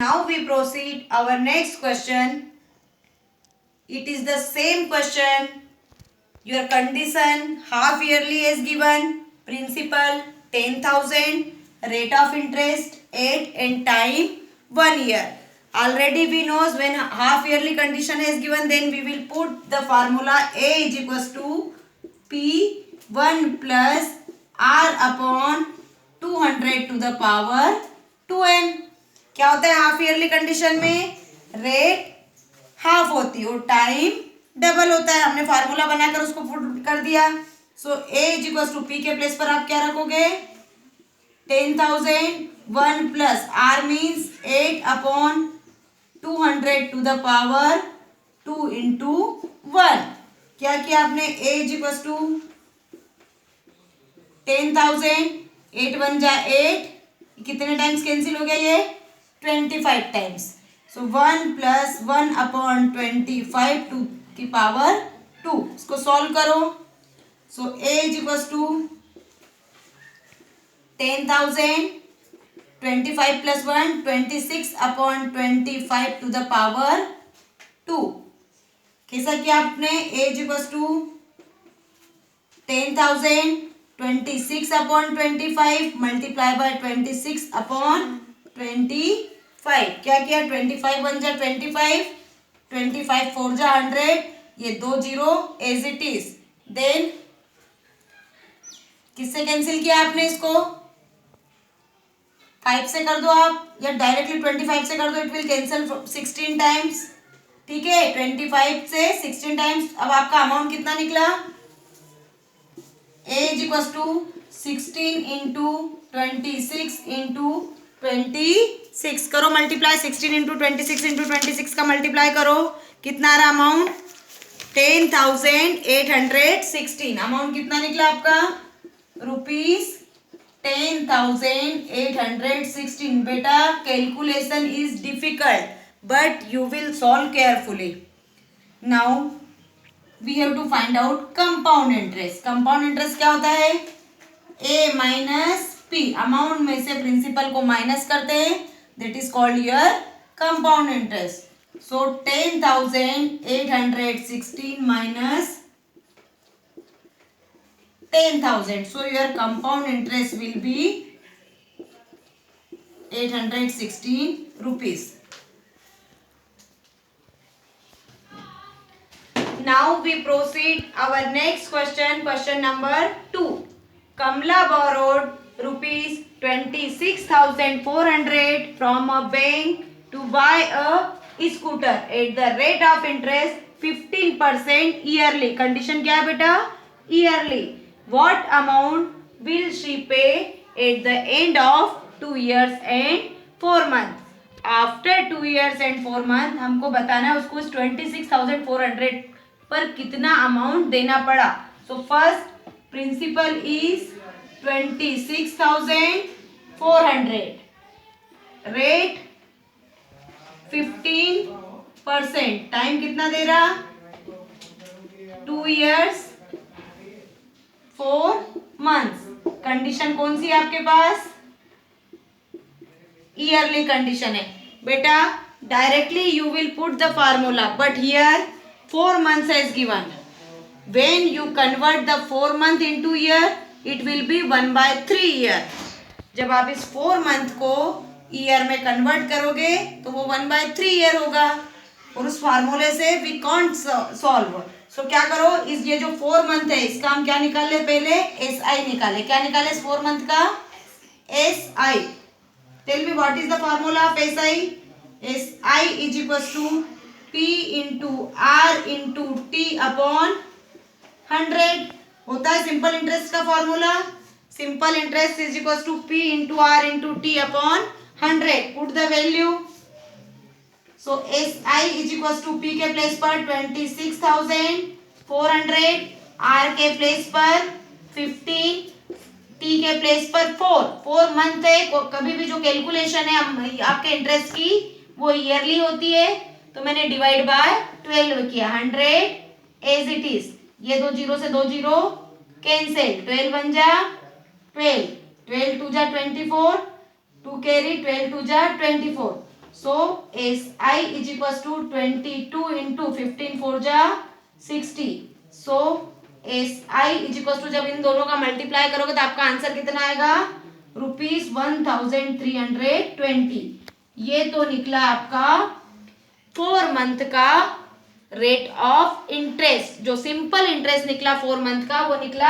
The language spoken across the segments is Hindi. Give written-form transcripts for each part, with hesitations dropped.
Now we proceed our next question. It is the same question. Your condition half yearly is given. Principal 10,000. Rate of interest 8 and time 1 year. Already we knows when half yearly condition is given, then we will put the formula A is equals to P1 plus R upon 200 to the power 2n. क्या होता है हाफ ईयरली कंडीशन में? रेट हाफ होती है और टाइम डबल होता है. हमने फार्मूला बनाकर उसको पुट कर दिया. So A is equal to P के प्लेस पर आप क्या रखोगे? 10,000 1 plus R means 8 upon 200 to the power 2 into 1. क्या किया आपने? ए इज इक्वल टू 10,000 8 1 जा 8. कितने टाइम्स कैंसिल हो गया? ये 25 times. So 1 plus 1 upon 25 to की पावर 2. इसको सॉल्व करो. So A is equal to 10,000 25 plus 1 26 upon 25 to the power 2. कैसा किया आपने? A is equal to 10,000 26 upon 25 multiply by 26 upon 25. क्या किया? 25 1 जा 25 25 4 जा 100. ये 2 zero as it is. Then किससे कैंसिल किया आपने? इसको 5 से कर दो आप, या डायरेक्टली 25 से कर दो. It will cancel 16 times. ठीक है, 25 से 16 टाइम्स. अब आपका अमाउंट कितना निकला? A is equal to 16 into 26 into 26 करो मल्टीप्लाई. 16 इंटू 26 इंटू 26 का मल्टीप्लाई करो. कितना आ रहा अमाउंट? 10,816. अमाउंट कितना निकला आपका? रुपीज 10,816. बेटा calculation is difficult but you will solve carefully. Now we have to find out compound interest. Compound interest क्या होता है? ए माइनस पी. अमाउंट में से प्रिंसिपल को माइनस करते हैं, that is called your compound interest. So 10,816 minus 10,000. So your compound interest will be 816 rupees. Now we proceed our next question. Question number 2. Kamla borrowed rupees 26,400 from a bank to buy a scooter at the rate of interest 15% yearly. Condition क्या है बेटा? Yearly. What amount will she pay at the end of 2 years and 4 months? After 2 years and 4 months हमको बताना है उसको 26,400 पर कितना अमाउंट देना पड़ा. So first principle is 26,400. Rate 15%. Time कितना दे रहा? 2 years 4 months. कंडीशन कौन सी है आपके पास? ईयरली कंडीशन है. बेटा directly you will put the formula, but here 4 months is given. When you convert the 4 month into year, it will be 1/3 year. जब आप इस 4 month को ईयर में कन्वर्ट करोगे तो वो 1/3 ईयर होगा. और उस फार्मूले से वी कांट सॉल्व. सो क्या करो, इस ये जो 4 month है इसका हम क्या निकाले? पहले SI निकाले. क्या निकाले इस 4 month का? SI. Tell me what is the formula of SI? SI is equal to P into R into T upon 100. होता है सिंपल इंटरेस्ट का formula. Simple interest is equal to P into R into T upon 100. Put the value. So SI is equal to P के प्लेस पर 26,400, R के प्लेस पर 15, T के प्लेस पर 4 मंथ है. कभी भी जो कैलकुलेशन है आपके इंटरेस्ट की वो ईयरली होती है, तो मैंने डिवाइड बाय 12 किया. 100 एज इट इज. ये 2 जीरो से 2 जीरो कैंसिल. 12 1 जा 12, 12 2 जा 24, 2 कैरी, 12 2 जा 24. So SI is equals to 22 into 15 4 जा 60. So SI is equals to जब इन दोनों का मल्टीप्लाई करोगे तो आपका आंसर कितना आएगा ₹1320. ये तो निकला आपका 4 मंथ का रेट ऑफ इंटरेस्ट. जो सिंपल इंटरेस्ट निकला 4 मंथ का वो निकला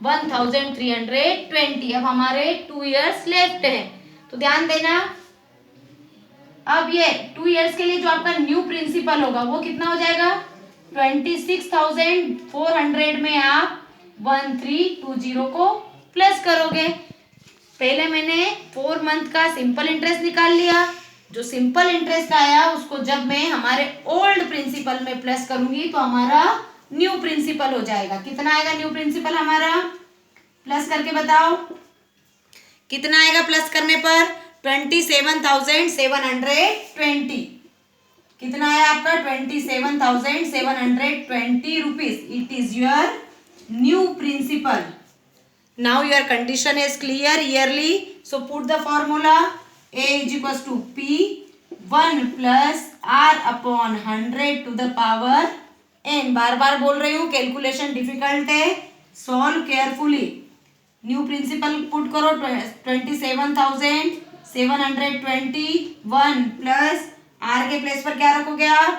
1320. अब हमारे 2 इयर्स लेफ्ट हैं तो ध्यान देना. अब ये 2 इयर्स के लिए जो आपका न्यू प्रिंसिपल होगा वो कितना हो जाएगा 26,400 में आप 1320 को प्लस करोगे. पहले मैंने 4 मंथ का सिंपल इंटरेस्ट निकाल लिया. जो सिंपल इंटरेस्ट आया उसको जब मैं हमारे ओल्ड प्रिंसिपल में प्लस करूंगी तो हमारा न्यू प्रिंसिपल हो जाएगा. कितना आएगा न्यू प्रिंसिपल हमारा प्लस करके बताओ कितना आएगा प्लस करने पर 27,720. कितना आया आपका 27,720 rupees. It is your new principal. Now your condition is clear yearly. So put the formula A is equals to P 1 plus R upon 100 to the power n. बार बार बोल रही हूँ कैलकुलेशन डिफिकल्ट है. Solve carefully. New principal put करो 27,720. 1 प्लस R के प्लेस पर क्या रखोगे आप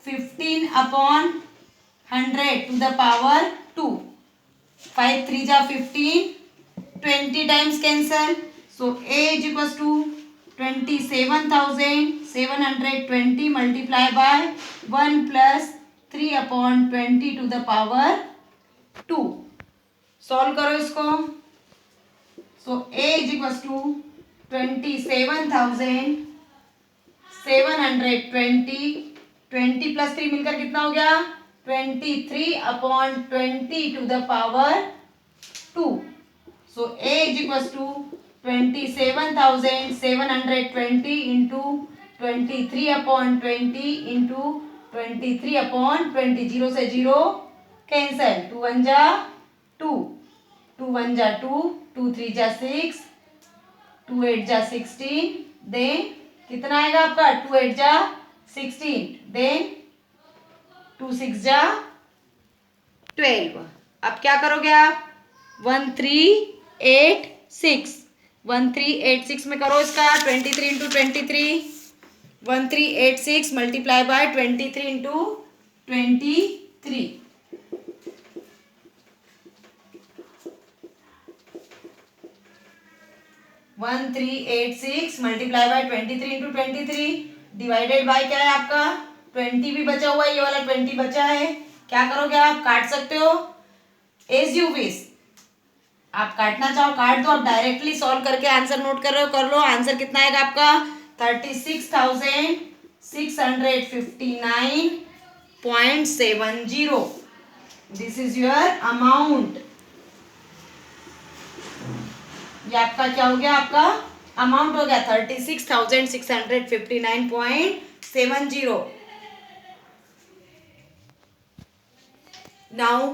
15 अपॉन 100 टू द पावर 2. 5 3 जा 15. 20 times cancel. So A is equals to 27,720 multiplied by 1 plus 3 upon 20 to the power 2. Solve करो इसको. So A is equals to 27,720. 20 plus 3 मिलकर कितना हो गया 23 upon 20 to the power 2. So A is equals to 27,720 into 23 upon 20 into 23 upon 20. 0 से 0 कैंसल. 2 1 जा 2. 2 1 जा 2. 2 3 जा 6. 2 8 जा 16. देन कितना आएगा आपका 2 8 जा 16. देन 2 6 जा 12. अब क्या करोगे आप 1386. 1386 में करो इसका 23 into 23. 1386 multiply by 23 into 23. 1386 multiply by 23 into 23 divided by क्या है आपका 20 भी बचा हुआ है. ये वाला 20 बचा है. क्या करोगे आप काट सकते हो एज यू विश. आप काटना चाहो काट दो. आप डायरेक्टली सॉल्व करके आंसर नोट कर रहे हो कर लो. आंसर कितना आएगा आपका 36,659.70. This is your amount. ये आपका क्या हो गया आपका अमाउंट हो गया 36,659.70. Now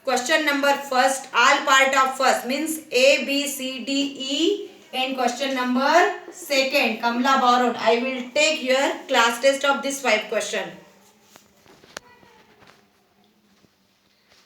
question number first, all part of first means A, B, C, D, E and question number second Kamla borrowed. I will take your class test of this 5 question.